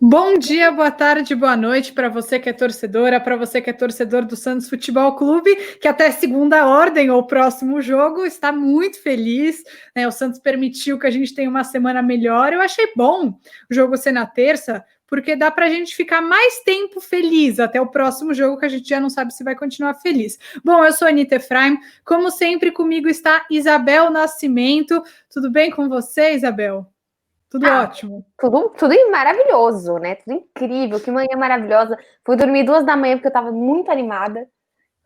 Bom dia, boa tarde, boa noite para você que é torcedora, para você que é torcedor do Santos Futebol Clube, que até segunda ordem ou próximo jogo está muito feliz, né? O Santos permitiu que a gente tenha uma semana melhor. Eu achei bom o jogo ser na terça, porque dá para a gente ficar mais tempo feliz até o próximo jogo, que a gente já não sabe se vai continuar feliz. Bom, eu sou a Anita Efraim, como sempre comigo está Isabel Nascimento. Tudo bem com você, Isabel? Tudo ótimo. Tudo maravilhoso, né? Tudo incrível, que manhã maravilhosa. Fui dormir 2 da manhã porque eu tava muito animada.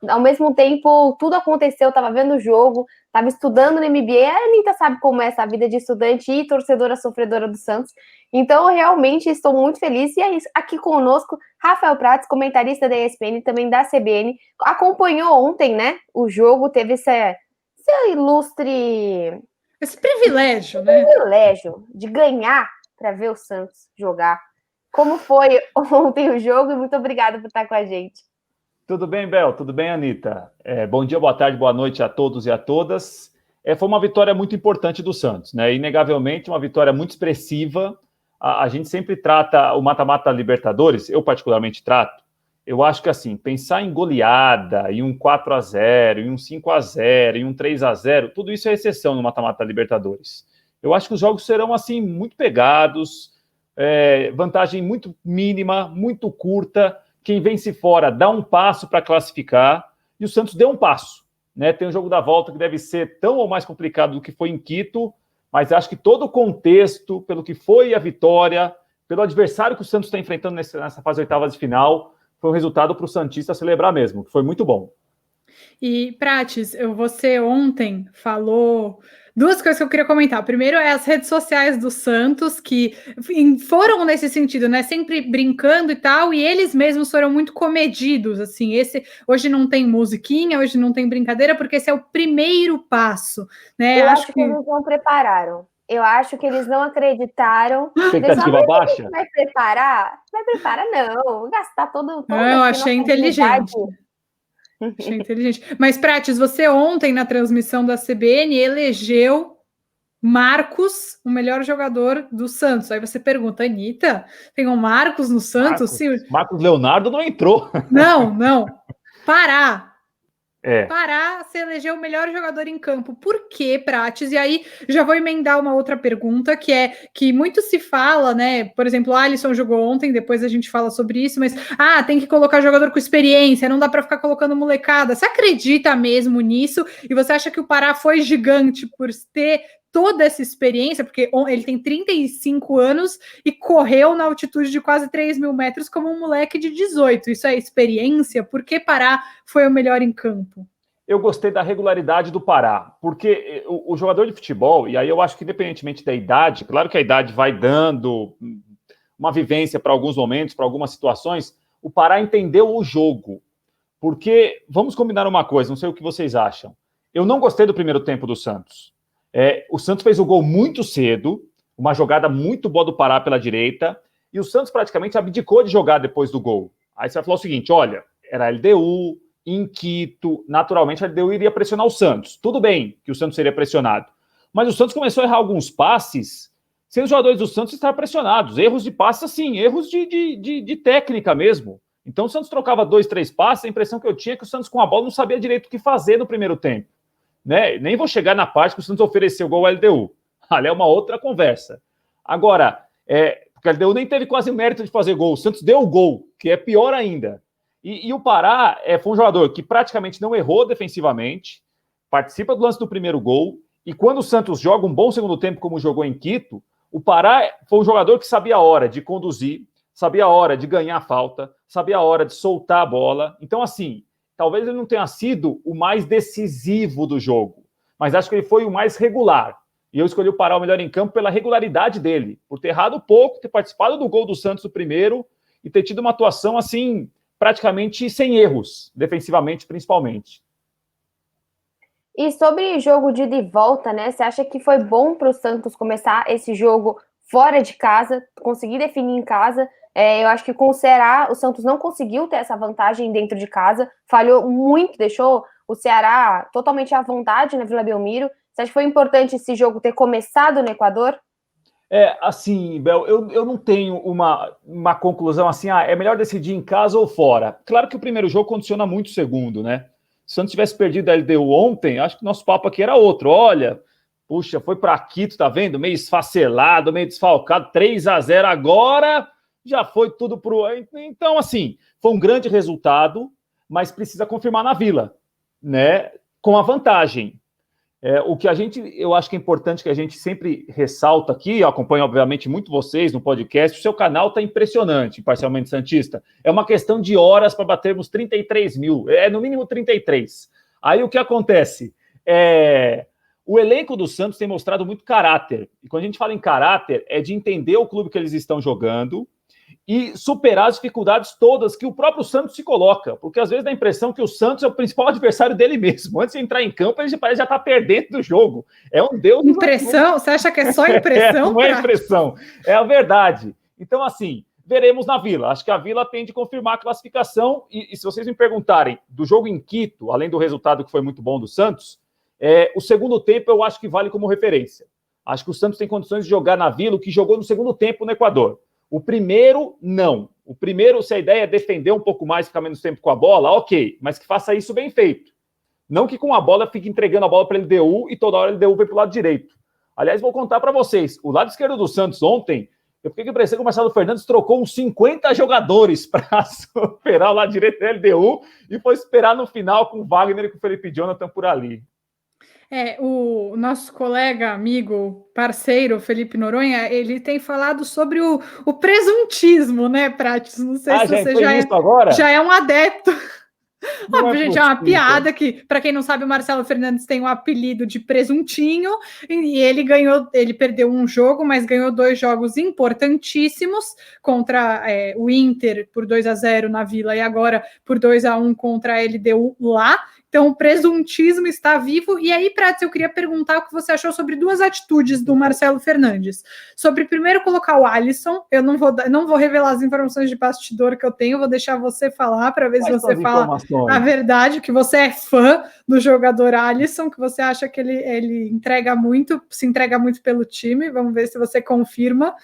Ao mesmo tempo, tudo aconteceu, eu tava vendo o jogo, tava estudando no MBA. A Anitta sabe como é essa vida de estudante e torcedora sofredora do Santos. Então, eu realmente estou muito feliz. E é isso. Aqui conosco, Rafael Prats, comentarista da ESPN, também da CBN. Acompanhou ontem, né? O jogo, teve esse ilustre Esse privilégio, né? privilégio de ganhar para ver o Santos jogar. Como foi ontem o jogo? E muito obrigada por estar com a gente. Tudo bem, Bel? Tudo bem, Anitta? Bom dia, boa tarde, boa noite a todos e a todas. Foi uma vitória muito importante do Santos, né? Inegavelmente, uma vitória muito expressiva. A gente sempre trata o mata-mata Libertadores, eu particularmente trato. Eu acho que, assim, pensar em goleada, em um 4-0, em um 5-0, em um 3-0, tudo isso é exceção no mata-mata Libertadores. Eu acho que os jogos serão, assim, muito pegados, vantagem muito mínima, muito curta. Quem vence fora dá um passo para classificar, e o Santos deu um passo, né? Tem o jogo da volta que deve ser tão ou mais complicado do que foi em Quito, mas acho que todo o contexto, pelo que foi a vitória, pelo adversário que o Santos está enfrentando nessa fase oitavas de final, foi um resultado para o Santista celebrar mesmo, que foi muito bom. E, Prates, você ontem falou duas coisas que eu queria comentar. Primeiro é as redes sociais do Santos, que foram nesse sentido, né? Sempre brincando e tal, e eles mesmos foram muito comedidos, assim. Hoje não tem musiquinha, hoje não tem brincadeira, porque esse é o primeiro passo, né? Eu acho que eles não prepararam. Eu acho que eles não acreditaram. Expectativa baixa? Vai preparar? Vai preparar, não. Gastar todo eu achei inteligente. Achei inteligente. Mas, Prates, você ontem, na transmissão da CBN, elegeu Marcos, o melhor jogador do Santos. Aí você pergunta, Anitta, tem um Marcos no Santos? Sim. Marcos Leonardo não entrou. Não. Pará. É. Pará, você elegeu o melhor jogador em campo. Por quê, Prates? E aí já vou emendar uma outra pergunta, que é que muito se fala, né? Por exemplo, o Alisson jogou ontem, depois a gente fala sobre isso, mas tem que colocar jogador com experiência, não dá para ficar colocando molecada. Você acredita mesmo nisso? E você acha que o Pará foi gigante por ter toda essa experiência, porque ele tem 35 anos e correu na altitude de quase 3.000 metros como um moleque de 18. Isso é experiência? Por que Pará foi o melhor em campo? Eu gostei da regularidade do Pará, porque o jogador de futebol, e aí eu acho que independentemente da idade, claro que a idade vai dando uma vivência para alguns momentos, para algumas situações, o Pará entendeu o jogo. Porque, vamos combinar uma coisa, não sei o que vocês acham. Eu não gostei do primeiro tempo do Santos. O Santos fez o gol muito cedo, uma jogada muito boa do Pará pela direita, e o Santos praticamente abdicou de jogar depois do gol. Aí você vai falar o seguinte, olha, era LDU, em Quito, naturalmente a LDU iria pressionar o Santos. Tudo bem que o Santos seria pressionado. Mas o Santos começou a errar alguns passes sem os jogadores do Santos estar pressionados. Erros de passes, assim, erros de técnica mesmo. Então o Santos trocava 2, 3 passes, a impressão que eu tinha é que o Santos com a bola não sabia direito o que fazer no primeiro tempo. Né? Nem vou chegar na parte que o Santos ofereceu gol ao LDU. Ali é uma outra conversa. Agora, porque a LDU nem teve quase o mérito de fazer gol. O Santos deu o gol, que é pior ainda. E o Pará foi um jogador que praticamente não errou defensivamente, participa do lance do primeiro gol, e quando o Santos joga um bom segundo tempo, como jogou em Quito, o Pará foi um jogador que sabia a hora de conduzir, sabia a hora de ganhar a falta, sabia a hora de soltar a bola. Então, assim, talvez ele não tenha sido o mais decisivo do jogo, mas acho que ele foi o mais regular. E eu escolhi o Pará o melhor em campo pela regularidade dele, por ter errado pouco, ter participado do gol do Santos no primeiro e ter tido uma atuação, assim, praticamente sem erros, defensivamente principalmente. E sobre jogo de ida e volta, né? Você acha que foi bom para o Santos começar esse jogo fora de casa, conseguir definir em casa? Eu acho que com o Ceará, o Santos não conseguiu ter essa vantagem dentro de casa, falhou muito, deixou o Ceará totalmente à vontade na Vila Belmiro. Você acha que foi importante esse jogo ter começado no Equador? Assim, Bel, eu não tenho uma conclusão assim, é melhor decidir em casa ou fora. Claro que o primeiro jogo condiciona muito o segundo, né? Se o Santos tivesse perdido a LDU ontem, acho que o nosso papo aqui era outro. Olha, puxa, foi para Quito, tá vendo? Meio esfacelado, meio desfalcado, 3-0 agora, já foi tudo pro... Então, assim, foi um grande resultado, mas precisa confirmar na Vila, né? Com a vantagem. O que eu acho que é importante que a gente sempre ressalta aqui, eu acompanho, obviamente, muito vocês no podcast, o seu canal está impressionante, Parcialmente Santista. É uma questão de horas para batermos 33 mil, no mínimo 33. Aí o que acontece? O elenco do Santos tem mostrado muito caráter. E quando a gente fala em caráter, é de entender o clube que eles estão jogando e superar as dificuldades todas que o próprio Santos se coloca, porque às vezes dá a impressão que o Santos é o principal adversário dele mesmo. Antes de entrar em campo, ele parece já estar perdendo do jogo. É um deus. Impressão? Você acha que é só impressão? Não é impressão, é a verdade. Então, assim, veremos na Vila. Acho que a Vila tem de confirmar a classificação. E se vocês me perguntarem do jogo em Quito, além do resultado que foi muito bom do Santos, o segundo tempo eu acho que vale como referência. Acho que o Santos tem condições de jogar na Vila o que jogou no segundo tempo no Equador. O primeiro, não. O primeiro, se a ideia é defender um pouco mais, ficar menos tempo com a bola, ok, mas que faça isso bem feito. Não que com a bola fique entregando a bola para a LDU e toda hora a LDU vai para o lado direito. Aliás, vou contar para vocês, o lado esquerdo do Santos ontem, eu fiquei com a impressão que o Marcelo Fernandes trocou uns 50 jogadores para superar o lado direito da LDU e foi esperar no final com o Wagner e com o Felipe Jonathan por ali. O nosso colega, amigo, parceiro, Felipe Noronha, ele tem falado sobre o presuntismo, né, Prates? Não sei se você já é um adepto. Óbvio, gente, é uma piada que, para quem não sabe, o Marcelo Fernandes tem o apelido de presuntinho, e ele perdeu um jogo, mas ganhou 2 jogos importantíssimos contra o Inter por 2-0 na Vila e agora por 2-1 contra a LDU lá. Então, o presuntismo está vivo. E aí, Prats, eu queria perguntar o que você achou sobre 2 atitudes do Marcelo Fernandes. Sobre, primeiro, colocar o Alisson. Eu não vou revelar as informações de bastidor que eu tenho, vou deixar você falar para ver se você fala a verdade, que você é fã do jogador Alisson, que você acha que ele se entrega muito pelo time. Vamos ver se você confirma.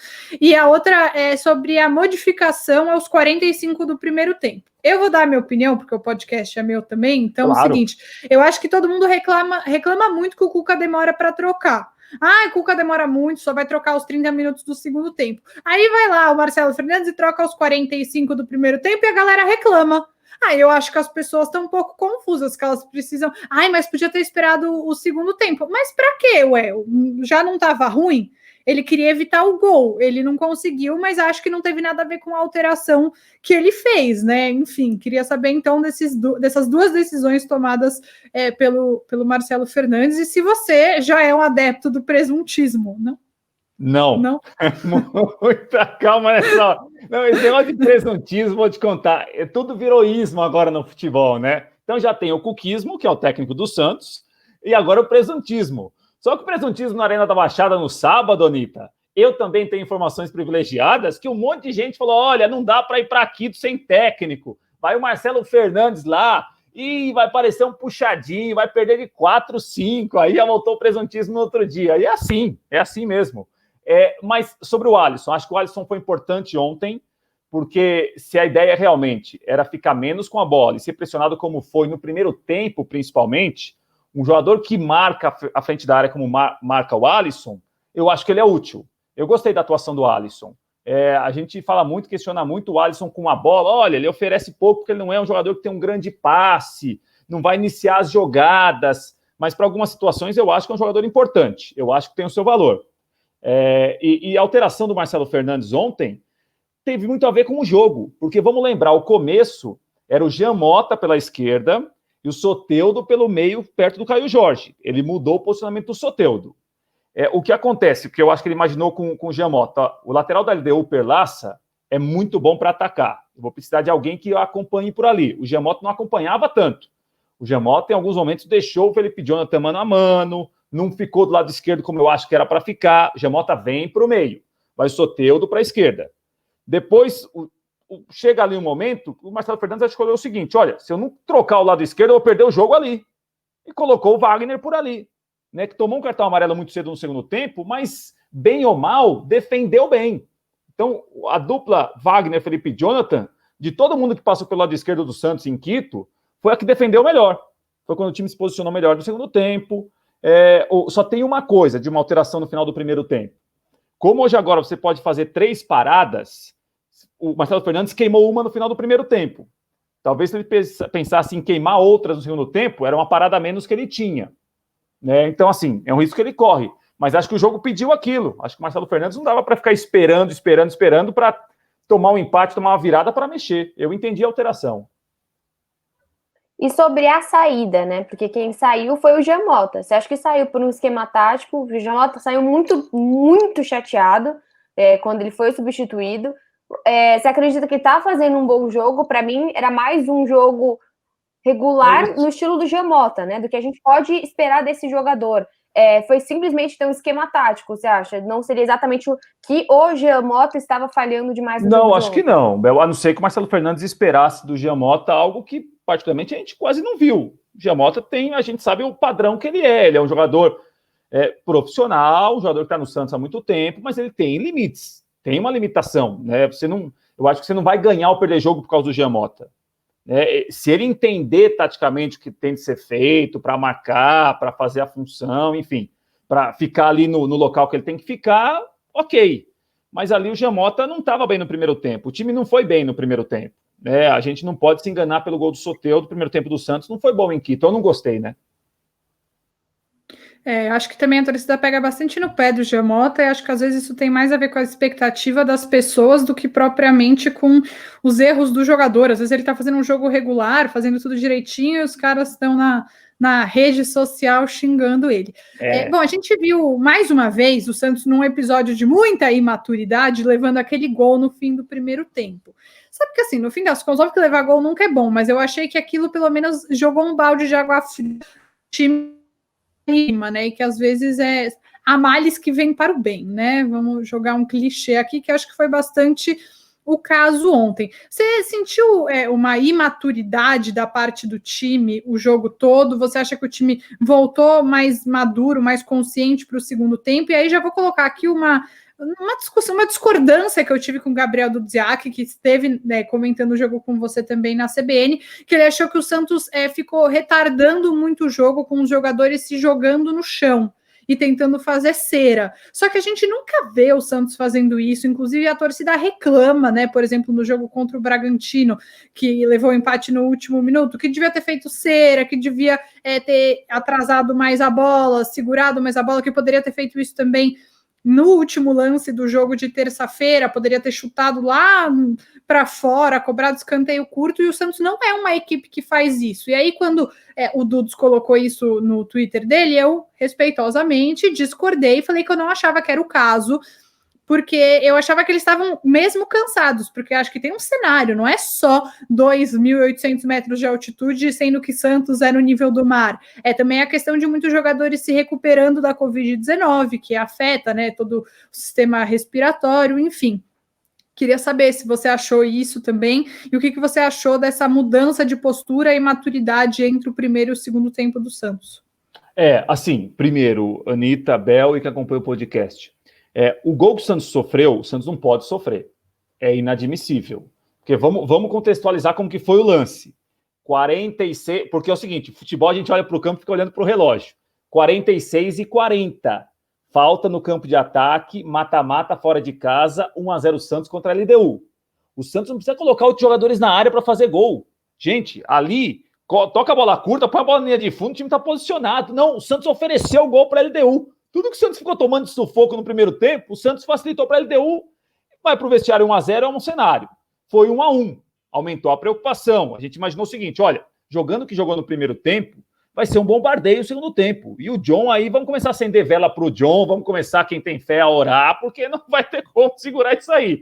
E a outra é sobre a modificação aos 45 do primeiro tempo. Eu vou dar a minha opinião, porque o podcast é meu também. Então, claro. É o seguinte, eu acho que todo mundo reclama muito que o Cuca demora para trocar. O Cuca demora muito, só vai trocar os 30 minutos do segundo tempo. Aí vai lá o Marcelo Fernandes e troca os 45 do primeiro tempo e a galera reclama. Eu acho que as pessoas estão um pouco confusas, que elas precisam... mas podia ter esperado o segundo tempo. Mas para quê, Já não estava ruim? Ele queria evitar o gol, ele não conseguiu, mas acho que não teve nada a ver com a alteração que ele fez, né? Enfim, queria saber então dessas 2 decisões tomadas pelo Marcelo Fernandes, e se você já é um adepto do presuntismo, não? Não. Muita calma nessa hora. Não, esse negócio de presuntismo, vou te contar, tudo virou ismo agora no futebol, né? Então já tem o cuquismo, que é o técnico do Santos, e agora o presuntismo. Só que o presuntismo na Arena da Baixada no sábado, Anitta, eu também tenho informações privilegiadas que um monte de gente falou, olha, não dá para ir para Quito sem técnico. Vai o Marcelo Fernandes lá e vai parecer um puxadinho, vai perder de 4-5, aí já voltou o presuntismo no outro dia. E é assim mesmo. Mas sobre o Alisson, acho que o Alisson foi importante ontem, porque se a ideia realmente era ficar menos com a bola e ser pressionado como foi no primeiro tempo, principalmente, um jogador que marca a frente da área como marca o Alisson, eu acho que ele é útil. Eu gostei da atuação do Alisson. A gente fala muito, questiona muito o Alisson com a bola. Olha, ele oferece pouco porque ele não é um jogador que tem um grande passe, não vai iniciar as jogadas, mas para algumas situações eu acho que é um jogador importante. Eu acho que tem o seu valor. E a alteração do Marcelo Fernandes ontem teve muito a ver com o jogo, porque vamos lembrar, o começo era o Jean Mota pela esquerda e o Soteldo pelo meio, perto do Caio Jorge. Ele mudou o posicionamento do Soteldo. O que acontece, que eu acho que ele imaginou com o Jean Mota, o lateral da LDU, Perlaça, é muito bom para atacar. Eu vou precisar de alguém que acompanhe por ali. O Jean Mota não acompanhava tanto. O Jean Mota, em alguns momentos, deixou o Felipe Jonathan mano a mano, não ficou do lado esquerdo como eu acho que era para ficar. O Jean Mota vem para o meio, vai o Soteldo para a esquerda. Depois... chega ali um momento, o Marcelo Fernandes escolheu o seguinte, olha, se eu não trocar o lado esquerdo, eu vou perder o jogo ali. E colocou o Wagner por ali, né, que tomou um cartão amarelo muito cedo no segundo tempo, mas bem ou mal, defendeu bem. Então, a dupla Wagner, Felipe e Jonathan, de todo mundo que passou pelo lado esquerdo do Santos em Quito, foi a que defendeu melhor. Foi quando o time se posicionou melhor no segundo tempo. Só tem uma coisa de uma alteração no final do primeiro tempo. Como hoje agora você pode fazer 3 paradas, o Marcelo Fernandes queimou uma no final do primeiro tempo. Talvez se ele pensasse em queimar outras no segundo tempo, era uma parada a menos que ele tinha. Né? Então, assim, é um risco que ele corre. Mas acho que o jogo pediu aquilo. Acho que o Marcelo Fernandes não dava para ficar esperando para tomar um empate, tomar uma virada para mexer. Eu entendi a alteração. E sobre a saída, né? Porque quem saiu foi o Jean Mota. Você acha que saiu por um esquema tático? O Jean Mota saiu muito, muito chateado quando ele foi substituído. Você acredita que tá fazendo um bom jogo? Para mim, era mais um jogo regular no estilo do Jean Mota, né? Do que a gente pode esperar desse jogador. Foi simplesmente ter um esquema tático, você acha? Não seria exatamente o que o Jean Mota estava falhando demais no jogo? Não, acho que não. A não ser que o Marcelo Fernandes esperasse do Jean Mota algo que, particularmente, a gente quase não viu. O Jean Mota a gente sabe o padrão que ele é. Ele é um jogador profissional, um jogador que está no Santos há muito tempo, mas ele tem limites. Tem uma limitação, né? Eu acho que você não vai ganhar ou perder jogo por causa do Jean Mota. Se ele entender taticamente o que tem de ser feito para marcar, para fazer a função, enfim, para ficar ali no local que ele tem que ficar, ok. Mas ali o Jean Mota não estava bem no primeiro tempo. O time não foi bem no primeiro tempo. Né? A gente não pode se enganar pelo gol do Soteldo do primeiro tempo do Santos. Não foi bom em Quito. Eu não gostei, né? Acho que também a torcida pega bastante no pé do Jean Mota e acho que às vezes isso tem mais a ver com a expectativa das pessoas do que propriamente com os erros do jogador. Às vezes ele tá fazendo um jogo regular, fazendo tudo direitinho e os caras estão na rede social xingando ele. Bom, a gente viu mais uma vez o Santos num episódio de muita imaturidade levando aquele gol no fim do primeiro tempo. Sabe que assim, no fim das contas, óbvio que levar gol nunca é bom, mas eu achei que aquilo pelo menos jogou um balde de água fria no time, né? E que às vezes há males que vêm para o bem, né? Vamos jogar um clichê aqui que eu acho que foi bastante o caso ontem. Você sentiu uma imaturidade da parte do time o jogo todo? Você acha que o time voltou mais maduro, mais consciente para o segundo tempo? E aí já vou colocar aqui uma discussão, uma discordância que eu tive com o Gabriel Dudziak, que esteve comentando o jogo com você também na CBN, que ele achou que o Santos ficou retardando muito o jogo com os jogadores se jogando no chão e tentando fazer cera. Só que a gente nunca vê o Santos fazendo isso, inclusive a torcida reclama, né? Por exemplo, no jogo contra o Bragantino, que levou o empate no último minuto, que devia ter feito cera, que devia ter atrasado mais a bola, segurado mais a bola, que poderia ter feito isso também no último lance do jogo de terça-feira, poderia ter chutado lá para fora, cobrado escanteio curto, e o Santos não é uma equipe que faz isso. E aí, quando o Dudes colocou isso no Twitter dele, eu respeitosamente discordei e falei que eu não achava que era o caso, porque eu achava que eles estavam mesmo cansados, porque acho que tem um cenário, não é só 2.800 metros de altitude, sendo que Santos é no nível do mar. Também a questão de muitos jogadores se recuperando da Covid-19, que afeta, né, todo o sistema respiratório, enfim. Queria saber se você achou isso também, e o que você achou dessa mudança de postura e maturidade entre o primeiro e o segundo tempo do Santos. Assim, primeiro, Anitta, Bel e que acompanha o podcast. O gol que o Santos sofreu, o Santos não pode sofrer. É inadmissível. Porque vamos contextualizar como que foi o lance. 46, porque é o seguinte, futebol a gente olha para o campo e fica olhando para o relógio. 46-40. Falta no campo de ataque, mata-mata fora de casa, 1-0 Santos contra a LDU. O Santos não precisa colocar outros jogadores na área para fazer gol. Gente, ali, toca a bola curta, põe a bola na linha de fundo, o time está posicionado. Não, o Santos ofereceu o gol para a LDU. Tudo que o Santos ficou tomando de sufoco no primeiro tempo, o Santos facilitou para a LDU. Vai para o vestiário 1-0, é um cenário. Foi 1-1. Aumentou a preocupação. A gente imaginou o seguinte, olha, jogando o que jogou no primeiro tempo, vai ser um bombardeio no segundo tempo. E o John aí, vamos começar a acender vela para o John, vamos começar, quem tem fé, a orar, porque não vai ter como segurar isso aí.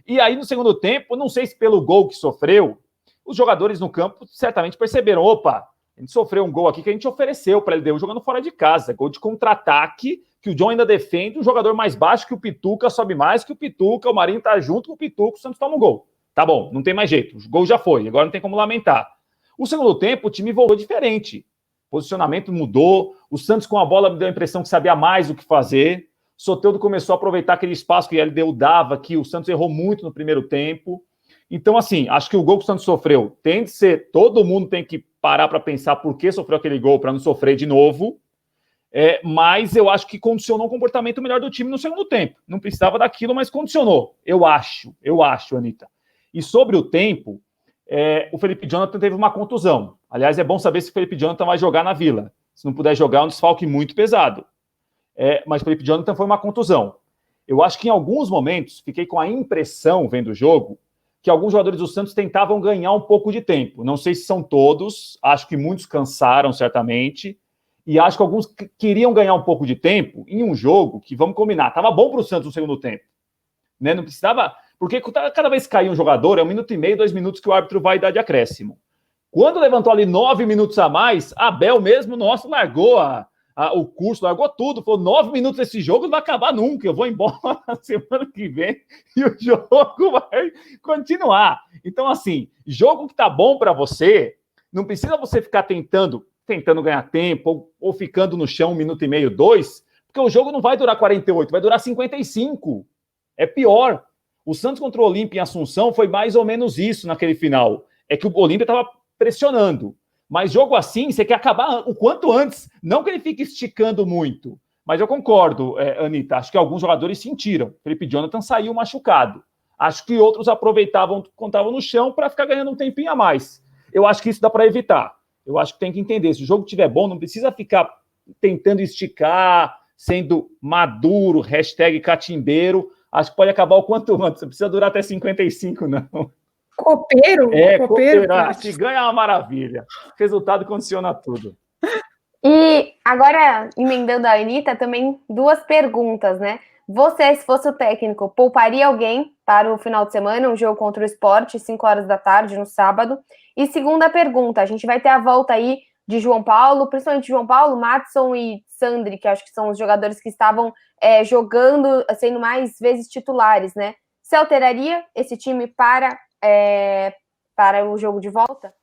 E aí, no segundo tempo, não sei se pelo gol que sofreu, os jogadores no campo certamente perceberam, opa, a gente sofreu um gol aqui que a gente ofereceu para ele, deu jogando fora de casa. Gol de contra-ataque, que o John ainda defende, um jogador mais baixo que o Pituca, sobe mais que o Pituca, o Marinho tá junto com o Pituca, o Santos toma um gol. Tá bom, não tem mais jeito, o gol já foi, agora não tem como lamentar. O segundo tempo, o time voltou diferente. O posicionamento mudou, o Santos com a bola me deu a impressão que sabia mais o que fazer. Soteldo começou a aproveitar aquele espaço que a LDU dava, que o Santos errou muito no primeiro tempo. Então, assim, acho que o gol que o Santos sofreu tem de ser... Todo mundo tem que parar para pensar por que sofreu aquele gol, para não sofrer de novo. Mas eu acho que condicionou o comportamento melhor do time no segundo tempo. Não precisava daquilo, mas condicionou. Eu acho, Anitta. E sobre o tempo, o Felipe Jonathan teve uma contusão. Aliás, é bom saber se o Felipe Jonathan vai jogar na Vila. Se não puder jogar, é um desfalque muito pesado. Mas o Felipe Jonathan foi uma contusão. Eu acho que em alguns momentos, fiquei com a impressão, vendo o jogo, que alguns jogadores do Santos tentavam ganhar um pouco de tempo. Não sei se são todos, acho que muitos cansaram, certamente, e acho que alguns queriam ganhar um pouco de tempo em um jogo que, vamos combinar, estava bom para o Santos no segundo tempo. Né? Não precisava... Porque cada vez que cair um jogador, é 1 minuto e meio, 2 minutos que o árbitro vai dar de acréscimo. Quando levantou ali 9 minutos a mais, Abel mesmo, nossa, largou o curso, largou tudo, falou 9 minutos desse jogo não vai acabar nunca, eu vou embora na semana que vem e o jogo vai continuar. Então, assim, jogo que tá bom para você, não precisa você ficar tentando ganhar tempo ou ficando no chão 1 minuto e meio, 2, porque o jogo não vai durar 48, vai durar 55. É pior. O Santos contra o Olímpia em Assunção foi mais ou menos isso naquele final. É que o Olímpia estava pressionando. Mas jogo assim, você quer acabar o quanto antes. Não que ele fique esticando muito. Mas eu concordo, Anitta. Acho que alguns jogadores sentiram. Felipe Jonathan saiu machucado. Acho que outros aproveitavam quando estavam no chão para ficar ganhando um tempinho a mais. Eu acho que isso dá para evitar. Eu acho que tem que entender. Se o jogo estiver bom, não precisa ficar tentando esticar, sendo maduro, #catimbeiro. Acho que pode acabar o quanto antes. Não precisa durar até 55, não. Copeiro? Copeiro. Se ganha é uma maravilha. Resultado condiciona tudo. E agora, emendando a Anitta, também 2 perguntas, né? Você, se fosse o técnico, pouparia alguém para o final de semana, um jogo contra o Sport, 5 horas da tarde, no sábado? E segunda pergunta, a gente vai ter a volta aí de João Paulo, principalmente João Paulo, Madison e Sandri, que acho que são os jogadores que estavam jogando, sendo mais vezes titulares, né? Você alteraria esse time para o jogo de volta?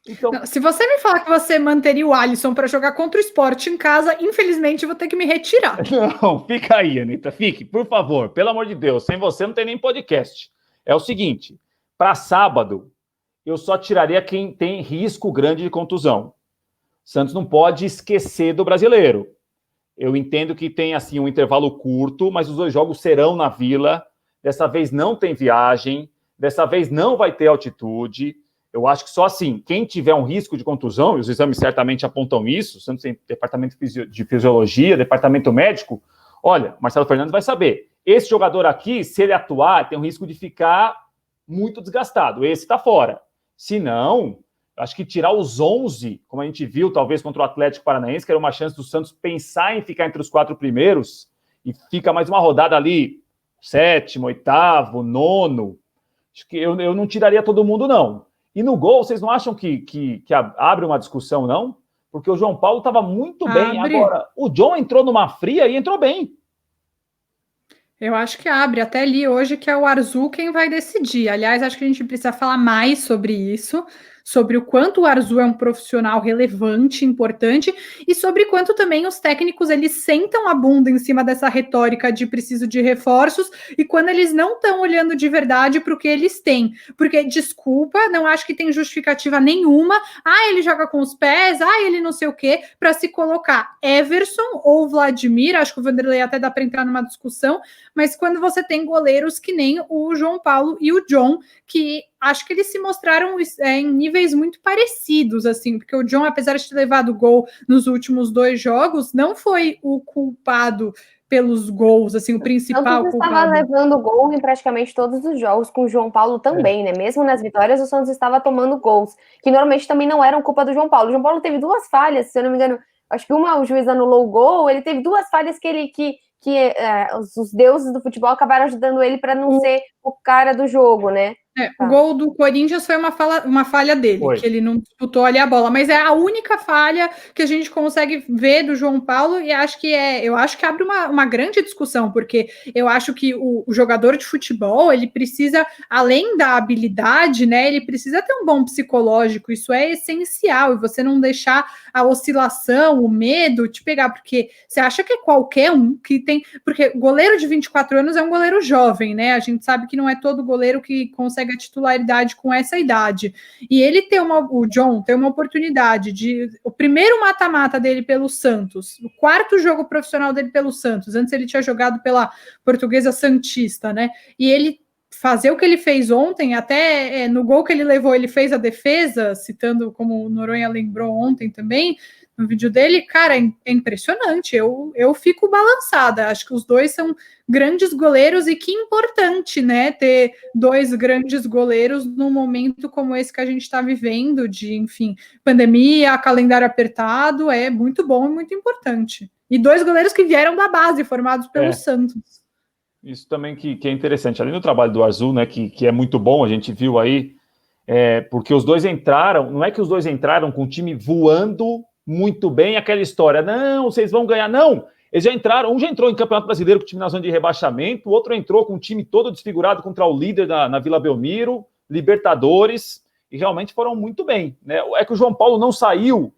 Então... Não, se você me falar que você manteria o Alisson para jogar contra o Sport em casa, infelizmente eu vou ter que me retirar. Não, fica aí, Anitta, fique, por favor, pelo amor de Deus, sem você não tem nem podcast. É o seguinte, para sábado, eu só tiraria quem tem risco grande de contusão. Santos não pode esquecer do brasileiro. Eu entendo que tem assim um intervalo curto, mas os 2 jogos serão na Vila. Dessa vez não tem viagem, dessa vez não vai ter altitude. Eu acho que só assim, quem tiver um risco de contusão, e os exames certamente apontam isso, Santos tem departamento de fisiologia, departamento médico, olha, Marcelo Fernandes vai saber. Esse jogador aqui, se ele atuar, tem um risco de ficar muito desgastado. Esse está fora. Se não, acho que tirar os 11, como a gente viu, talvez contra o Atlético Paranaense, que era uma chance do Santos pensar em ficar entre os 4 primeiros, e fica mais uma rodada ali, 7º, 8º, 9º. Acho que eu não tiraria todo mundo, não. E no gol, vocês não acham que abre uma discussão, não? Porque o João Paulo estava muito bem. Agora, o John entrou numa fria e entrou bem. Eu acho que abre. Até ali hoje que é o Arzu quem vai decidir. Aliás, acho que a gente precisa falar mais sobre isso, sobre o quanto o Arzu é um profissional relevante, importante, e sobre quanto também os técnicos eles sentam a bunda em cima dessa retórica de preciso de reforços, e quando eles não estão olhando de verdade para o que eles têm. Porque, desculpa, não acho que tem justificativa nenhuma. Ele joga com os pés, ele não sei o quê, para se colocar Everson ou Vladimir, acho que o Vanderlei até dá para entrar numa discussão, mas quando você tem goleiros que nem o João Paulo e o John, que acho que eles se mostraram em níveis muito parecidos, assim, porque o John, apesar de ter levado gol nos últimos 2 jogos, não foi o culpado pelos gols, assim, o principal culpado. Estava levando gol em praticamente todos os jogos, com o João Paulo também, né? Mesmo nas vitórias, o Santos estava tomando gols, que normalmente também não eram culpa do João Paulo. O João Paulo teve 2 falhas, se eu não me engano, acho que uma o juiz anulou o gol, ele teve 2 falhas que os deuses do futebol acabaram ajudando ele para não ser o cara do jogo, né? O gol do Corinthians foi uma falha dele, que ele não disputou ali a bola, mas é a única falha que a gente consegue ver do João Paulo, e eu acho que abre uma grande discussão, porque eu acho que o jogador de futebol, ele precisa, além da habilidade, né, ele precisa ter um bom psicológico, isso é essencial, e você não deixar a oscilação, o medo te pegar, porque você acha que é qualquer um que tem, porque goleiro de 24 anos é um goleiro jovem, né, a gente sabe que não é todo goleiro que consegue a titularidade com essa idade. E ele o John tem uma oportunidade o primeiro mata-mata dele pelo Santos, o quarto jogo profissional dele pelo Santos, antes ele tinha jogado pela Portuguesa Santista, né? E ele fazer o que ele fez ontem, até no gol que ele levou, ele fez a defesa, citando como o Noronha lembrou ontem também, no vídeo dele, cara, é impressionante, eu fico balançada, acho que os dois são grandes goleiros e que importante, né, ter dois grandes goleiros num momento como esse que a gente está vivendo, de, enfim, pandemia, calendário apertado, é muito bom e muito importante. E dois goleiros que vieram da base, formados pelo Santos. Isso também que é interessante, além do trabalho do Azul, né, que é muito bom, a gente viu aí, porque os dois entraram, não é que os dois entraram com o time voando muito bem, aquela história, não, vocês vão ganhar, não, eles já entraram, um já entrou em Campeonato Brasileiro com o time na zona de rebaixamento, o outro entrou com o time todo desfigurado contra o líder na Vila Belmiro, Libertadores, e realmente foram muito bem, né? É que o João Paulo não saiu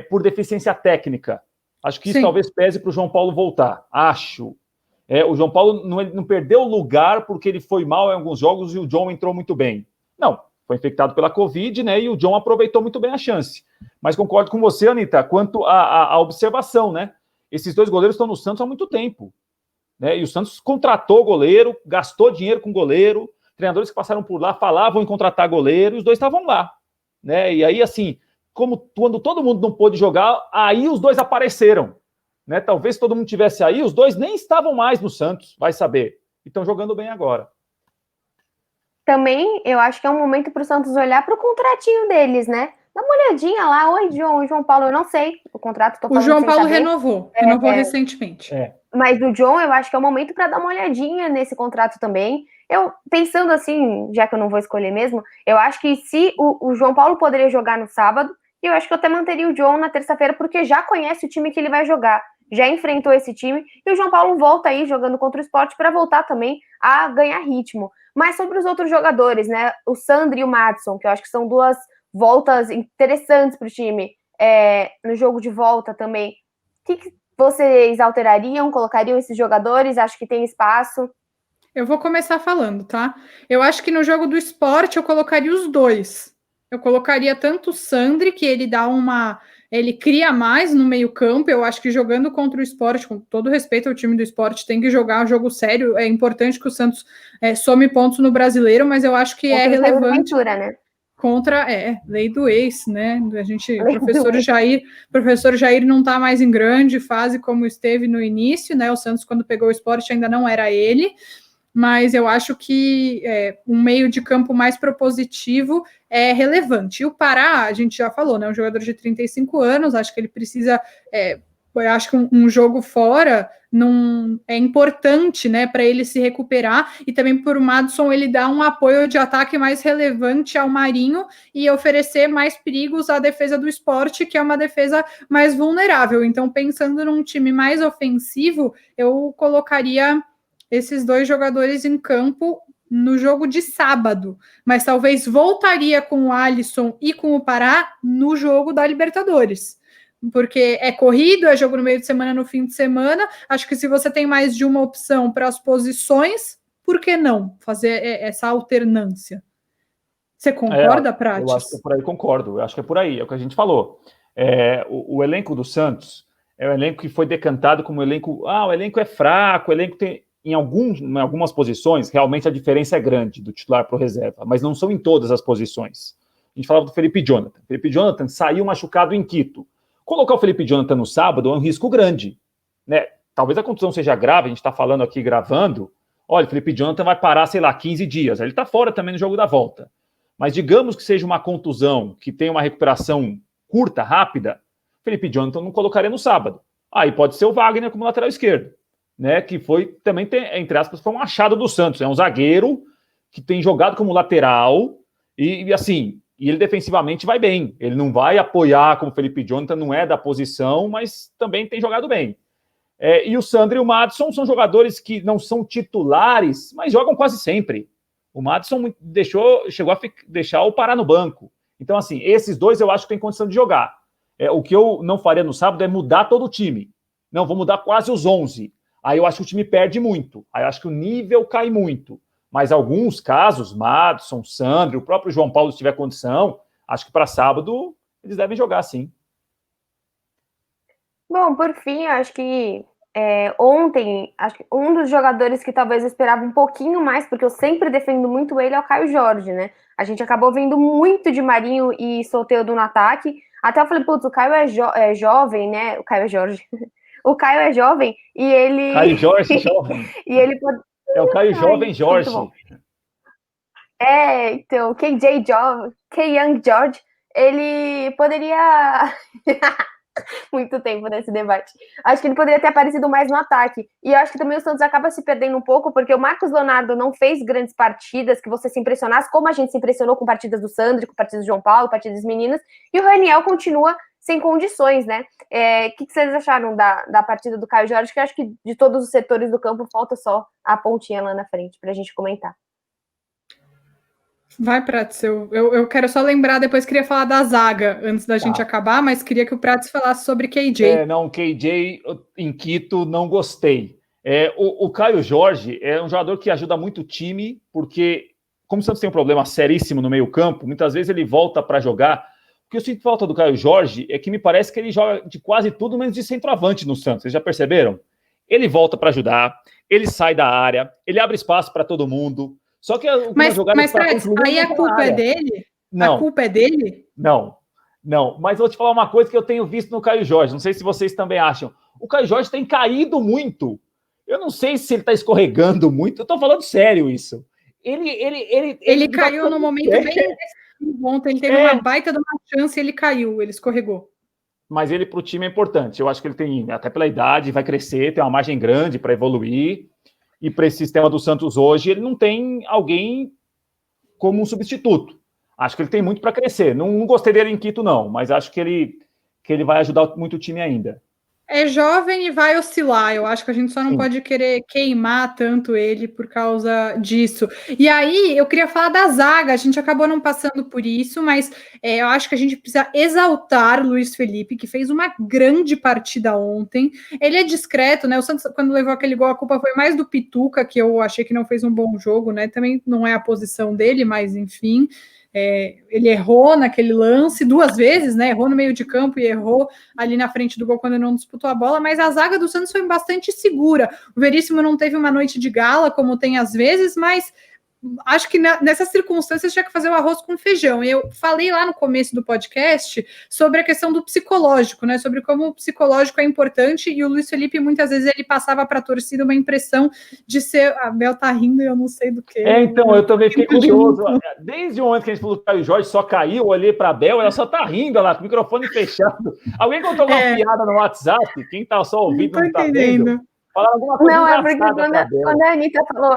por deficiência técnica, acho que isso talvez pese para o João Paulo voltar, acho. O João Paulo não perdeu lugar porque ele foi mal em alguns jogos e o John entrou muito bem. Não, foi infectado pela Covid, né? E o John aproveitou muito bem a chance. Mas concordo com você, Anitta, quanto à observação, né? Esses dois goleiros estão no Santos há muito tempo, né? E o Santos contratou goleiro, gastou dinheiro com goleiro, treinadores que passaram por lá falavam em contratar goleiro, e os dois estavam lá, né? E aí, assim, quando todo mundo não pôde jogar, aí os dois apareceram. Né? Talvez se todo mundo tivesse aí, os dois nem estavam mais no Santos, vai saber. E estão jogando bem agora. Também, eu acho que é um momento para o Santos olhar para o contratinho deles, né? Dá uma olhadinha lá. Oi, João Paulo, eu não sei o contrato. O João Paulo renovou recentemente. Mas do John, eu acho que é o momento para dar uma olhadinha nesse contrato também. Eu, pensando assim, já que eu não vou escolher mesmo, eu acho que se o João Paulo poderia jogar no sábado, eu acho que eu até manteria o John na terça-feira, porque já conhece o time que ele vai jogar. Já enfrentou esse time, e o João Paulo volta aí jogando contra o Sport para voltar também a ganhar ritmo. Mas sobre os outros jogadores, né? O Sandri e o Madison, que eu acho que são duas voltas interessantes para o time, no jogo de volta também. O que vocês alterariam, colocariam esses jogadores? Acho que tem espaço. Eu vou começar falando, tá? Eu acho que no jogo do Sport eu colocaria os dois. Eu colocaria tanto o Sandri, que ele cria mais no meio-campo. Eu acho que jogando contra o Sport, com todo respeito ao time do Sport, tem que jogar um jogo sério. É importante que o Santos some pontos no Brasileiro, mas eu acho que é relevante. Ventura, né? Contra lei do ex, né? Professor Jair não está mais em grande fase como esteve no início, né? O Santos, quando pegou o Sport, ainda não era ele. Mas eu acho que um meio de campo mais propositivo é relevante. E o Pará, a gente já falou, né? Um jogador de 35 anos, acho que ele precisa. Eu acho que um jogo fora é importante, né, para ele se recuperar, e também por o Madison ele dá um apoio de ataque mais relevante ao Marinho e oferecer mais perigos à defesa do Sport, que é uma defesa mais vulnerável. Então, pensando num time mais ofensivo, eu colocaria esses dois jogadores em campo no jogo de sábado, mas talvez voltaria com o Alisson e com o Pará no jogo da Libertadores, porque é corrido, é jogo no meio de semana, no fim de semana. Acho que se você tem mais de uma opção para as posições, por que não fazer essa alternância? Você concorda, Prates? Eu acho que é por aí, concordo. Eu acho que é por aí, é o que a gente falou. O elenco do Santos é um elenco que foi decantado como elenco. O elenco é fraco, o elenco tem. Em algumas posições, realmente a diferença é grande do titular para o reserva, mas não são em todas as posições. A gente falava do Felipe Jonathan. Felipe Jonathan saiu machucado em Quito. Colocar o Felipe Jonathan no sábado é um risco grande, né? Talvez a contusão seja grave, a gente está falando aqui, gravando. Olha, o Felipe Jonathan vai parar, 15 dias. Ele está fora também no jogo da volta. Mas digamos que seja uma contusão, que tenha uma recuperação curta, rápida, Felipe Jonathan não colocaria no sábado. Aí pode ser o Wagner como lateral esquerdo, né? Que foi também, entre aspas, foi um achado do Santos. É um zagueiro que tem jogado como lateral e assim, e ele defensivamente vai bem. Ele não vai apoiar como o Felipe Jonathan, não é da posição, mas também tem jogado bem. E o Sandro e o Madison são jogadores que não são titulares, mas jogam quase sempre. O Madison chegou a deixar o Pará no banco. Então, assim, esses dois eu acho que tem condição de jogar. O que eu não faria no sábado é mudar todo o time. Não, vou mudar quase os 11. Aí eu acho que o time perde muito. Aí eu acho que o nível cai muito. Mas alguns casos, Madison, Sandro, o próprio João Paulo, se tiver condição, acho que para sábado eles devem jogar, sim. Bom, por fim, acho que ontem, acho que um dos jogadores que talvez eu esperava um pouquinho mais, porque eu sempre defendo muito ele, é o Caio Jorge, né? A gente acabou vendo muito de Marinho e Soteldo no ataque. Até eu falei, putz, o Caio é jovem, né? O Caio é Jorge. O Caio é jovem e ele... Caio Jorge, jovem. E ele pode... É o Caio Jovem Jorge. Então, Young George, ele poderia... Muito tempo nesse debate. Acho que ele poderia ter aparecido mais no ataque. E eu acho que também o Santos acaba se perdendo um pouco, porque o Marcos Leonardo não fez grandes partidas que você se impressionasse, como a gente se impressionou com partidas do Sandro, com partidas do João Paulo, partidas das meninas, e o Raniel continua sem condições, né? O que vocês acharam da partida do Caio Jorge? Que eu acho que de todos os setores do campo falta só a pontinha lá na frente pra gente comentar. Vai, Prates, eu quero só lembrar, depois queria falar da zaga antes da gente acabar, mas queria que o Prates falasse sobre KJ. Não, KJ em Quito não gostei. O Caio Jorge é um jogador que ajuda muito o time, porque como o Santos tem um problema seríssimo no meio campo, muitas vezes ele volta para jogar. O que eu sinto falta do Caio Jorge é que me parece que ele joga de quase tudo menos de centroavante no Santos, vocês já perceberam? Ele volta para ajudar, ele sai da área, ele abre espaço para todo mundo. Só que mas Prates, aí a culpa é dele? Não. A culpa é dele? Não. Mas vou te falar uma coisa que eu tenho visto no Caio Jorge. Não sei se vocês também acham. O Caio Jorge tem caído muito. Eu não sei se ele está escorregando muito. Eu estou falando sério isso. Ele caiu no momento bem decisivo ontem. Ele teve uma baita de uma chance e ele caiu. Ele escorregou. Mas ele para o time é importante. Eu acho que ele tem, até pela idade, vai crescer, tem uma margem grande para evoluir. E para esse sistema do Santos hoje, ele não tem alguém como um substituto. Acho que ele tem muito para crescer. Não gostei dele em Quito, não, mas acho que ele vai ajudar muito o time ainda. É jovem e vai oscilar. Eu acho que a gente só não pode querer queimar tanto ele por causa disso. E aí, eu queria falar da zaga. A gente acabou não passando por isso, mas eu acho que a gente precisa exaltar o Luiz Felipe, que fez uma grande partida ontem. Ele é discreto, né? O Santos, quando levou aquele gol, a culpa foi mais do Pituca, que eu achei que não fez um bom jogo, né? Também não é a posição dele, mas enfim... ele errou naquele lance 2 vezes, né? Errou no meio de campo e errou ali na frente do gol quando não disputou a bola, mas a zaga do Santos foi bastante segura. O Veríssimo não teve uma noite de gala, como tem às vezes, mas acho que nessas circunstâncias tinha que fazer o arroz com feijão. Eu falei lá no começo do podcast sobre a questão do psicológico, né? Sobre como o psicológico é importante, e o Luiz Felipe muitas vezes ele passava para a torcida uma impressão de ser... A Bel tá rindo e eu não sei do que. Então, eu também fiquei curioso. Desde o momento que a gente falou que o Caio Jorge só caiu, eu olhei para a Bel, ela só tá rindo lá, com o microfone fechado. Alguém contou uma piada no WhatsApp? Quem tá só ouvindo não tá vendo? Não, é porque quando a Anitta falou,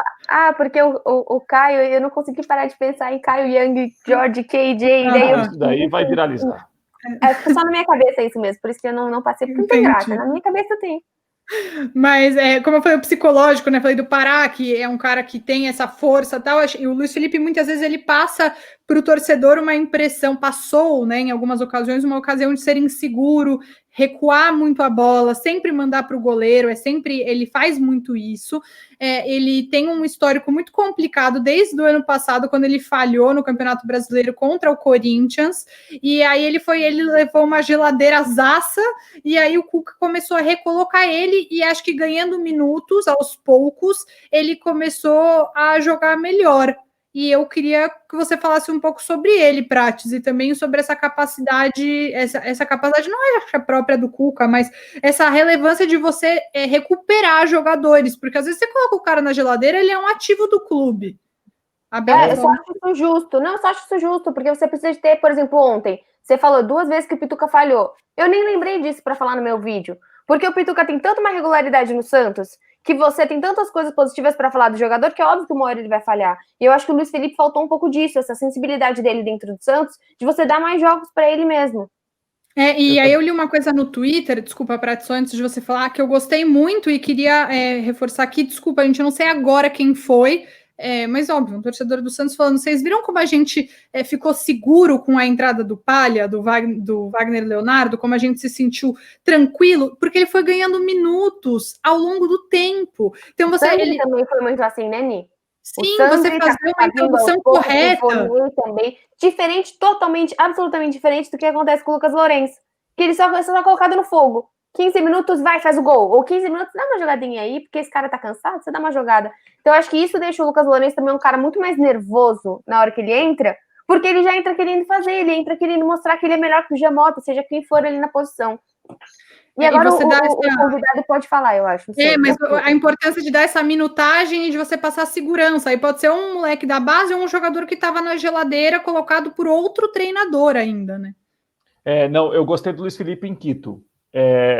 porque o Caio, eu não consegui parar de pensar em Caio, Young, George, KJ. Isso daí vai viralizar. Foi só na minha cabeça isso mesmo, por isso que eu não passei, porque não tem graça. Na minha cabeça tem. Mas, como eu falei, o psicológico, né? Falei do Pará, que é um cara que tem essa força e tal. E o Luiz Felipe, muitas vezes, ele passa para o torcedor uma impressão, passou, né, em algumas ocasiões, uma ocasião de ser inseguro, recuar muito a bola, sempre mandar para o goleiro, ele faz muito isso. Ele tem um histórico muito complicado desde o ano passado, quando ele falhou no Campeonato Brasileiro contra o Corinthians, e aí ele levou uma geladeira zaça, e aí o Cuca começou a recolocar ele, e acho que ganhando minutos, aos poucos, ele começou a jogar melhor. E eu queria que você falasse um pouco sobre ele, Prates, e também sobre essa capacidade, essa capacidade não é a própria do Cuca, mas essa relevância de você recuperar jogadores, porque às vezes você coloca o cara na geladeira, ele é um ativo do clube. Eu só acho isso justo. Não, eu só acho isso justo, porque você precisa de ter, por exemplo, ontem, você falou 2 vezes que o Pituca falhou. Eu nem lembrei disso para falar no meu vídeo, porque o Pituca tem tanta uma regularidade no Santos que você tem tantas coisas positivas para falar do jogador que é óbvio que uma hora ele vai falhar. E eu acho que o Luiz Felipe faltou um pouco disso, essa sensibilidade dele dentro do Santos, de você dar mais jogos para ele mesmo. E aí eu li uma coisa no Twitter, desculpa, Pratson, antes de você falar, que eu gostei muito e queria reforçar aqui, desculpa, a gente não sei agora quem foi, mas óbvio, um torcedor do Santos falando, vocês viram como a gente ficou seguro com a entrada do Palha, do Wagner Leonardo, como a gente se sentiu tranquilo, porque ele foi ganhando minutos ao longo do tempo. Então Ele também foi muito assim, né, Ni? Sim, você fazer uma introdução correta. Também, diferente, totalmente, absolutamente diferente do que acontece com o Lucas Lourenço. Que ele só colocado no fogo. 15 minutos, vai, faz o gol. Ou 15 minutos, dá uma jogadinha aí, porque esse cara tá cansado, você dá uma jogada. Então, eu acho que isso deixa o Lucas Lourenço também um cara muito mais nervoso na hora que ele entra, porque ele já entra querendo fazer, ele entra querendo mostrar que ele é melhor que o Giamota, seja quem for ali na posição. E agora o convidado pode falar, eu acho. Mas a importância de dar essa minutagem e de você passar segurança. Aí pode ser um moleque da base ou um jogador que estava na geladeira colocado por outro treinador ainda, né? Não, eu gostei do Luiz Felipe em Quito.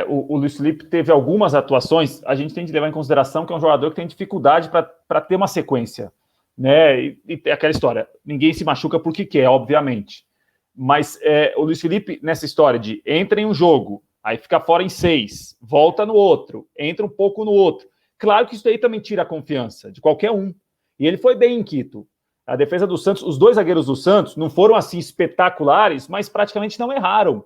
O Luiz Felipe teve algumas atuações, a gente tem de levar em consideração que é um jogador que tem dificuldade para ter uma sequência, né? E aquela história, ninguém se machuca porque quer, obviamente. Mas o Luiz Felipe, nessa história de entra em um jogo, aí fica fora em 6, volta no outro, entra um pouco no outro. Claro que isso aí também tira a confiança de qualquer um. E ele foi bem em Quito. A defesa do Santos, os dois zagueiros do Santos não foram assim espetaculares, mas praticamente não erraram.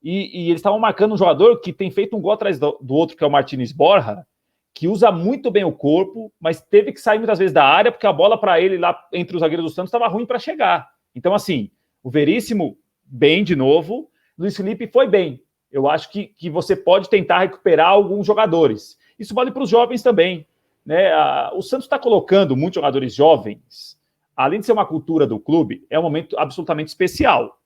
E eles estavam marcando um jogador que tem feito um gol atrás do outro, que é o Martínez Borja, que usa muito bem o corpo, mas teve que sair muitas vezes da área, porque a bola para ele lá entre os zagueiros do Santos estava ruim para chegar. Então, assim, o Veríssimo, bem de novo. Luiz Felipe foi bem. Eu acho que você pode tentar recuperar alguns jogadores. Isso vale para os jovens também, né? O Santos está colocando muitos jogadores jovens. Além de ser uma cultura do clube, é um momento absolutamente especial.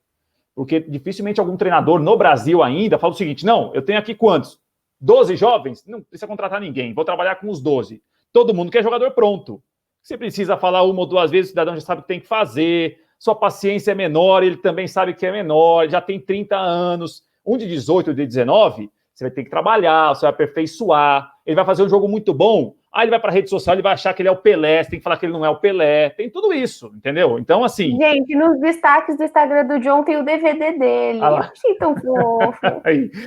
Porque dificilmente algum treinador no Brasil ainda fala o seguinte, não, eu tenho aqui quantos? 12 jovens? Não precisa contratar ninguém, vou trabalhar com os 12. Todo mundo quer jogador pronto. Você precisa falar uma ou duas vezes, o cidadão já sabe o que tem que fazer, sua paciência é menor, ele também sabe que é menor, já tem 30 anos. Um de 18 ou de 19, você vai ter que trabalhar, você vai aperfeiçoar, ele vai fazer um jogo muito bom, aí ele vai para a rede social, ele vai achar que ele é o Pelé, você tem que falar que ele não é o Pelé, tem tudo isso, entendeu? Então, assim... Gente, nos destaques do Instagram do John tem o DVD dele, eu achei tão fofo.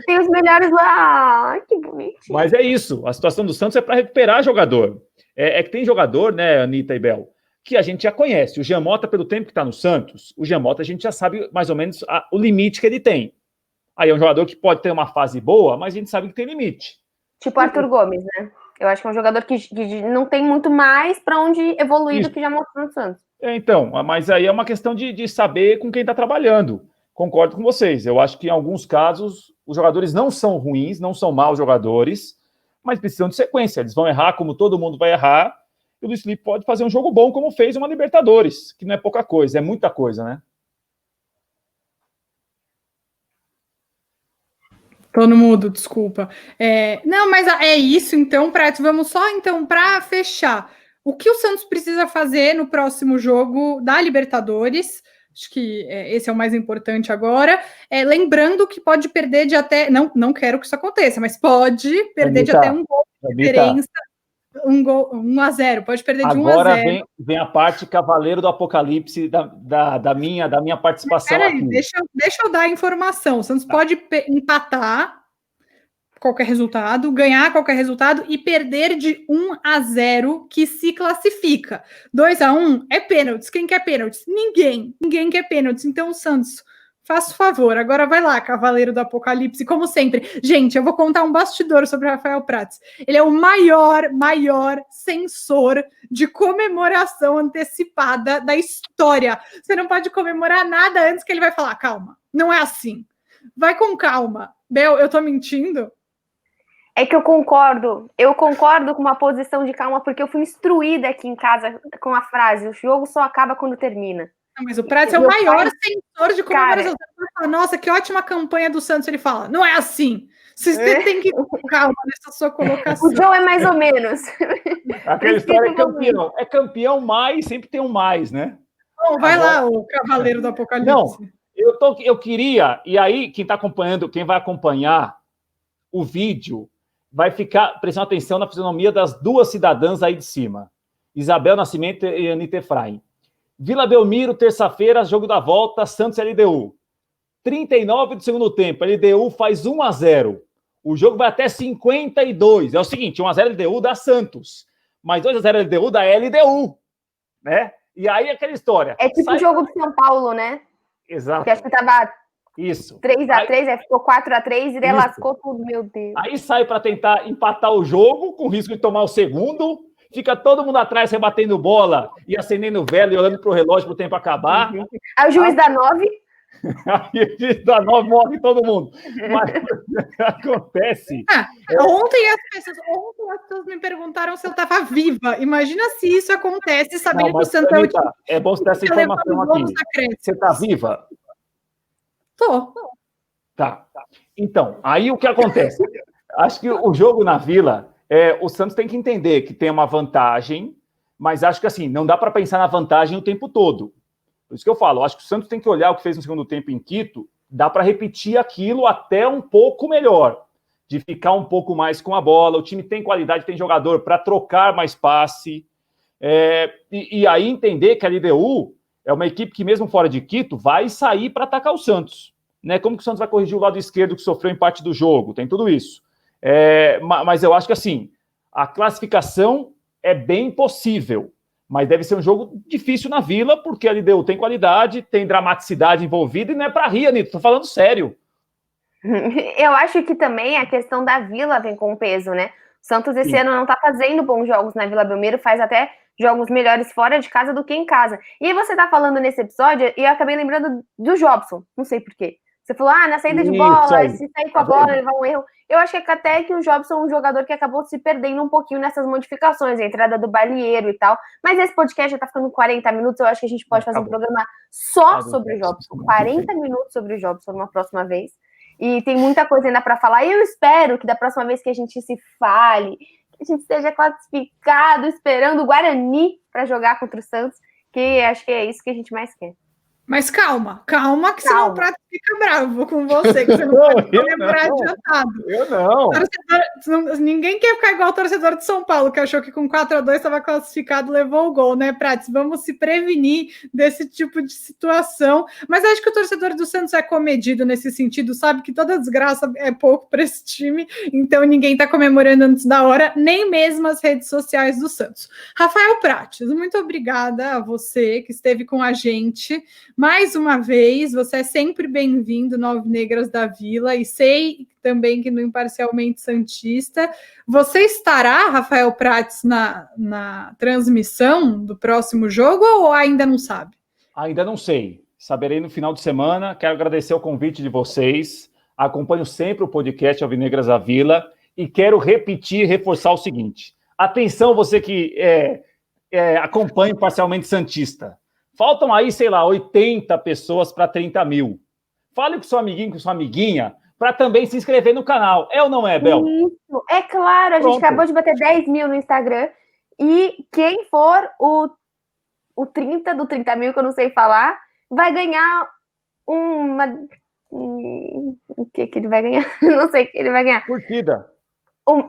Tem os melhores lá, que bonitinho. Mas é isso, a situação do Santos é para recuperar jogador. Que tem jogador, né, Anitta e Bel, que a gente já conhece. O Giamota, pelo tempo que está no Santos, o Giamota a gente já sabe mais ou menos o limite que ele tem. Aí é um jogador que pode ter uma fase boa, mas a gente sabe que tem limite. Tipo Arthur Gomes, né? Eu acho que é um jogador que não tem muito mais para onde evoluir do que já mostrou no Santos. Então, mas aí é uma questão de saber com quem está trabalhando. Concordo com vocês. Eu acho que em alguns casos os jogadores não são ruins, não são maus jogadores, mas precisam de sequência. Eles vão errar como todo mundo vai errar. E o Luiz Felipe pode fazer um jogo bom como fez uma Libertadores, que não é pouca coisa, é muita coisa, né? Tô no mudo, desculpa. Não, mas é isso, então, Prato. Vamos só, então, para fechar. O que o Santos precisa fazer no próximo jogo da Libertadores? Acho que esse é o mais importante agora. Lembrando que pode perder de até... Não quero que isso aconteça, mas pode perder de até um gol de diferença. 1-0, pode perder de 1-0. Agora vem a parte cavaleiro do apocalipse da minha participação. Peraí, deixa eu dar a informação. O Santos pode empatar qualquer resultado, ganhar qualquer resultado e perder de 1-0, que se classifica. 2-1 é pênaltis. Quem quer pênaltis? Ninguém quer pênaltis. Então o Santos... Faça o favor, agora vai lá, Cavaleiro do Apocalipse, como sempre. Gente, eu vou contar um bastidor sobre o Rafael Prats. Ele é o maior censor de comemoração antecipada da história. Você não pode comemorar nada antes que ele vai falar, calma, não é assim. Vai com calma. Bel, eu tô mentindo? É que eu concordo com uma posição de calma, porque eu fui instruída aqui em casa com a frase, o jogo só acaba quando termina. Não, mas o Prats é o maior censor de comemoração. Nossa, que ótima campanha do Santos. Ele fala, não é assim. Vocês têm que ir com calma nessa sua colocação. O João é mais ou menos. Aquela história é campeão. É campeão mais, sempre tem um mais, né? Bom, vai lá, o Cavaleiro do Apocalipse. Não, eu queria, e aí quem está acompanhando, quem vai acompanhar o vídeo, vai ficar prestando atenção na fisionomia das duas cidadãs aí de cima. Isabel Nascimento e Anitta Efraim. Vila Belmiro, terça-feira, jogo da volta, Santos e LDU. 39 do segundo tempo, LDU faz 1-0. O jogo vai até 52. É o seguinte, 1-0 LDU dá Santos, mas 2-0 LDU dá LDU, né? E aí aquela história. É tipo o jogo do São Paulo, né? Exato. Que acho que tava isso. 3-3, aí ficou 4-3 e daí lascou tudo, meu Deus. Aí sai para tentar empatar o jogo, com risco de tomar o segundo. Fica todo mundo atrás rebatendo bola e acendendo vela e olhando para o relógio para o tempo acabar. Aí o juiz dá 9. Aí o juiz dá 9, morre todo mundo. Mas o que acontece... Ontem as pessoas me perguntaram se eu estava viva. Imagina se isso acontece sabendo que o Santos é bom você ter essa informação aqui. Você está viva? Tô. Tá. Então, aí o que acontece? Acho que o jogo na Vila... o Santos tem que entender que tem uma vantagem, mas acho que assim, não dá para pensar na vantagem o tempo todo. Por isso que eu falo, acho que o Santos tem que olhar o que fez no segundo tempo em Quito, dá para repetir aquilo até um pouco melhor, de ficar um pouco mais com a bola, o time tem qualidade, tem jogador para trocar mais passe, e aí entender que a LDU é uma equipe que mesmo fora de Quito vai sair para atacar o Santos. Né? Como que o Santos vai corrigir o lado esquerdo que sofreu empate do jogo? Tem tudo isso. Mas eu acho que assim, a classificação é bem possível, mas deve ser um jogo difícil na Vila, porque a LDU tem qualidade, tem dramaticidade envolvida, e não é para rir, Anitta, tô falando sério. Eu acho que também a questão da Vila vem com peso, né? O Santos esse ano não tá fazendo bons jogos na Vila Belmiro, faz até jogos melhores fora de casa do que em casa. E aí você tá falando nesse episódio, e eu acabei lembrando do Jobson, não sei porquê. Você falou, na saída de bola, se sair com a bola, levar um erro. Eu acho que até que o Jobson é um jogador que acabou se perdendo um pouquinho nessas modificações, a entrada do Balieiro e tal. Mas esse podcast já tá ficando 40 minutos, eu acho que a gente pode fazer um programa só sobre o Jobson. 40 minutos sobre o Jobson uma próxima vez. E tem muita coisa ainda para falar. E eu espero que da próxima vez que a gente se fale, que a gente esteja classificado, esperando o Guarani para jogar contra o Santos, que acho que é isso que a gente mais quer. Mas calma, que senão o Prato fica bravo com você, que você não pode comemorar adiantado. Eu não. Ninguém quer ficar igual o torcedor de São Paulo, que achou que com 4-2 estava classificado, levou o gol, né, Prates? Vamos se prevenir desse tipo de situação. Mas acho que o torcedor do Santos é comedido nesse sentido, sabe que toda desgraça é pouco para esse time, então ninguém está comemorando antes da hora, nem mesmo as redes sociais do Santos. Rafael Prates, muito obrigada a você que esteve com a gente. Mais uma vez, você é sempre bem-vindo no Alvinegras da Vila, e sei também que no Imparcialmente Santista. Você estará, Rafael Prates, na transmissão do próximo jogo ou ainda não sabe? Ainda não sei. Saberei no final de semana. Quero agradecer o convite de vocês. Acompanho sempre o podcast Alvinegras da Vila e quero repetir e reforçar o seguinte. Atenção, você que acompanha o Imparcialmente Santista. Faltam aí, sei lá, 80 pessoas para 30 mil. Fale com seu amiguinho, com sua amiguinha, para também se inscrever no canal. É ou não é, Bel? Isso, é claro. A gente acabou de bater 10 mil no Instagram. E quem for o 30 do 30 mil, que eu não sei falar, vai ganhar uma... O que ele vai ganhar? Não sei o que ele vai ganhar. Curtida.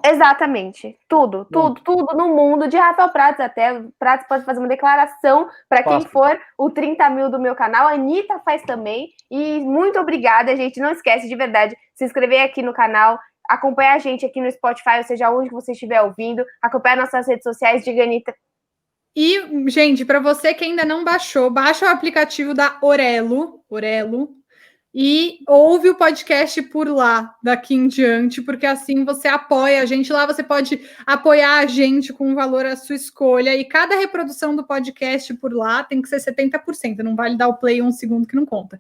Exatamente, tudo no mundo, de Rafael Prates até. O Prates pode fazer uma declaração para quem for o 30 mil do meu canal. A Anitta faz também. E muito obrigada, gente. Não esquece, de verdade, se inscrever aqui no canal, acompanhar a gente aqui no Spotify, ou seja, onde você estiver ouvindo, acompanhar nossas redes sociais, diga Anitta. E, gente, para você que ainda não baixou, baixa o aplicativo da Orelo, e ouve o podcast por lá, daqui em diante, porque assim você apoia a gente. Lá você pode apoiar a gente com um valor à sua escolha, e cada reprodução do podcast por lá tem que ser 70%, não vale dar o play 1 segundo que não conta.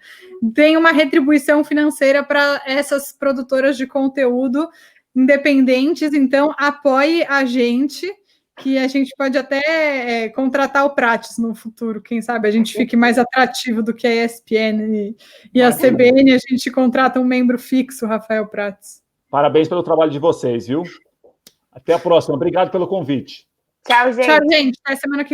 Tem uma retribuição financeira para essas produtoras de conteúdo independentes, então apoie a gente, que a gente pode até contratar o Prates no futuro, quem sabe a gente fique mais atrativo do que a ESPN e a CBN, a gente contrata um membro fixo, Rafael Prates. Parabéns pelo trabalho de vocês, viu? Até a próxima. Obrigado pelo convite. Tchau, gente. Tchau, gente. Até semana que vem.